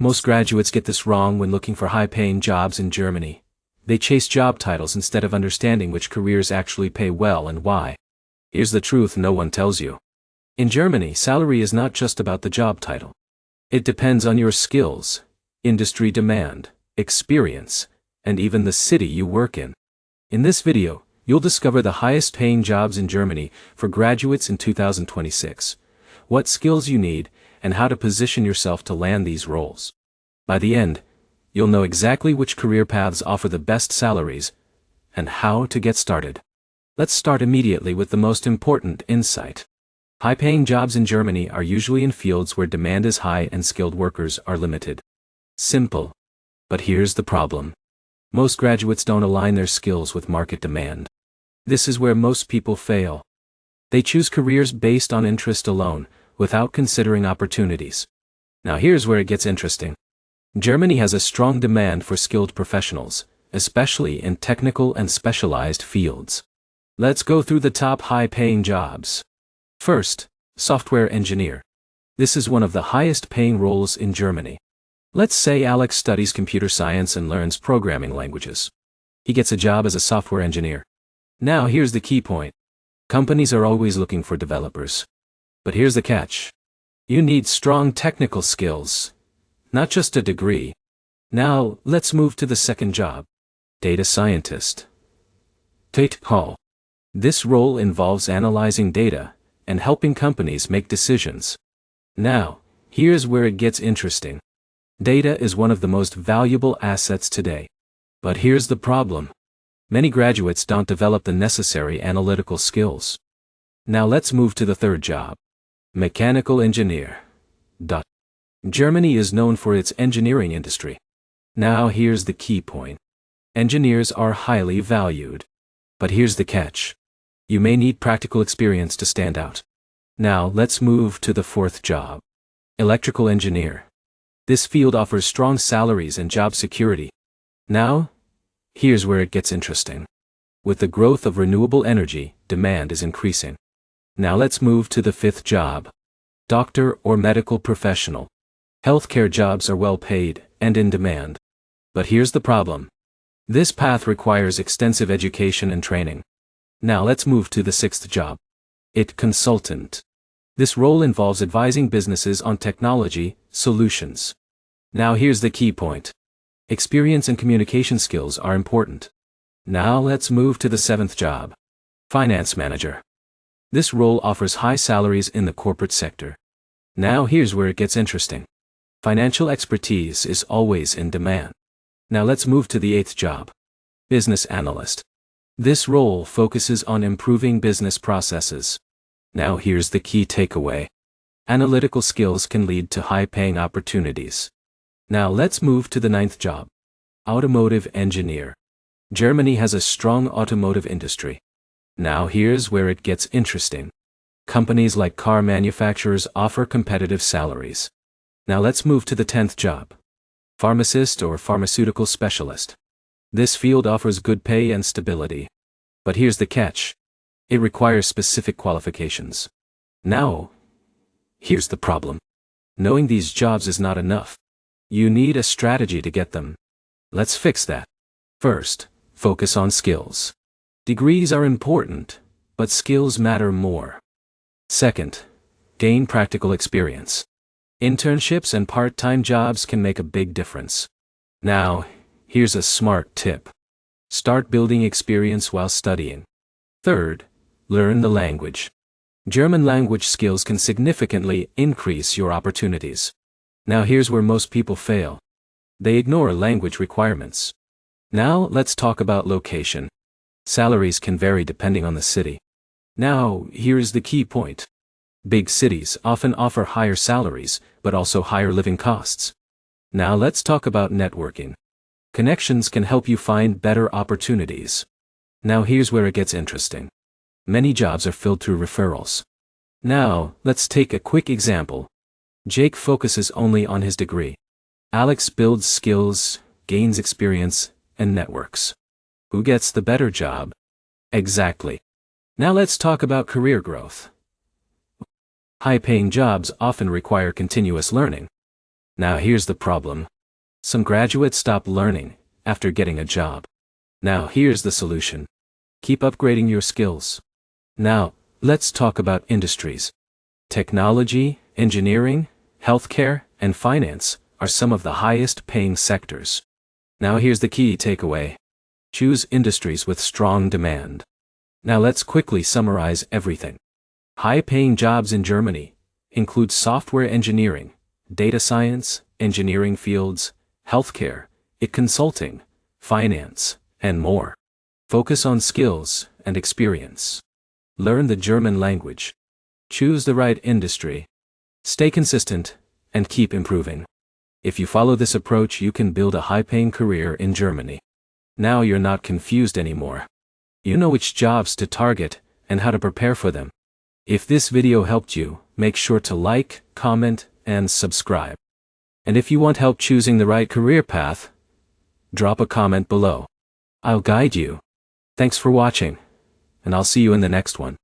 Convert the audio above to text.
Most graduates get this wrong when looking for high-paying jobs in Germany. They chase job titles instead of understanding which careers actually pay well and why. Here's the truth no one tells you. In Germany, salary is not just about the job title. It depends on your skills, industry demand, experience, and even the city you work in. In this video, you'll discover the highest paying jobs in Germany for graduates in 2026, what skills you need, and how to position yourself to land these roles. By the end, you'll know exactly which career paths offer the best salaries and how to get started. Let's start immediately with the most important insight. High-paying jobs in Germany are usually in fields where demand is high and skilled workers are limited. Simple. But here's the problem. Most graduates don't align their skills with market demand. This is where most people fail. They choose careers based on interest alone, without considering opportunities. Now here's where it gets interesting. Germany has a strong demand for skilled professionals, especially in technical and specialized fields. Let's go through the top high-paying jobs. First, software engineer. This is one of the highest-paying roles in Germany. Let's say Alex studies computer science and learns programming languages. He gets a job as a software engineer. Now here's the key point. Companies are always looking for developers. But here's the catch. You need strong technical skills, not just a degree. Now, let's move to the second job. Data scientist. Technical. This role involves analyzing data and helping companies make decisions. Now, here's where it gets interesting. Data is one of the most valuable assets today. But here's the problem. Many graduates don't develop the necessary analytical skills. Now let's move to the third job. Mechanical engineer. Germany is known for its engineering industry. Now here's the key point. Engineers are highly valued. But here's the catch. You may need practical experience to stand out. Now let's move to the fourth job. Electrical engineer. This field offers strong salaries and job security. Now, here's where it gets interesting. With the growth of renewable energy, demand is increasing. Now let's move to the fifth job. Doctor or medical professional. Healthcare jobs are well paid and in demand. But here's the problem. This path requires extensive education and training. Now let's move to the sixth job. IT consultant. This role involves advising businesses on technology solutions. Now here's the key point. Experience and communication skills are important. Now let's move to the seventh job. Finance manager. This role offers high salaries in the corporate sector. Now here's where it gets interesting. Financial expertise is always in demand. Now let's move to the eighth job. Business analyst. This role focuses on improving business processes. Now here's the key takeaway. Analytical skills can lead to high-paying opportunities. Now let's move to the ninth job. Automotive engineer. Germany has a strong automotive industry. Now here's where it gets interesting. Companies like car manufacturers offer competitive salaries. Now let's move to the 10th job. Pharmacist or pharmaceutical specialist. This field offers good pay and stability. But here's the catch. It requires specific qualifications. Now, here's the problem. Knowing these jobs is not enough. You need a strategy to get them. Let's fix that. First, focus on skills. Degrees are important, but skills matter more. Second, gain practical experience. Internships and part-time jobs can make a big difference. Now, here's a smart tip. Start building experience while studying. Third, learn the language. German language skills can significantly increase your opportunities. Now here's where most people fail. They ignore language requirements. Now let's talk about location. Salaries can vary depending on the city. Now, here's the key point. Big cities often offer higher salaries, but also higher living costs. Now let's talk about networking. Connections can help you find better opportunities. Now here's where it gets interesting. Many jobs are filled through referrals. Now, let's take a quick example. Jake focuses only on his degree. Alex builds skills, gains experience, and networks. Who gets the better job? Exactly. Now let's talk about career growth. High-paying jobs often require continuous learning. Now here's the problem. Some graduates stop learning after getting a job. Now here's the solution. Keep upgrading your skills. Now, let's talk about industries. Technology, engineering, healthcare, and finance are some of the highest paying sectors. Now here's the key takeaway. Choose industries with strong demand. Now let's quickly summarize everything. High-paying jobs in Germany include software engineering, data science, engineering fields, healthcare, consulting, finance, and more. Focus on skills and experience. Learn the German language. Choose the right industry. Stay consistent and keep improving. If you follow this approach, you can build a high-paying career in Germany. Now you're not confused anymore. You know which jobs to target and how to prepare for them. If this video helped you, make sure to like, comment, and subscribe. And if you want help choosing the right career path, drop a comment below. I'll guide you. Thanks for watching, and I'll see you in the next one.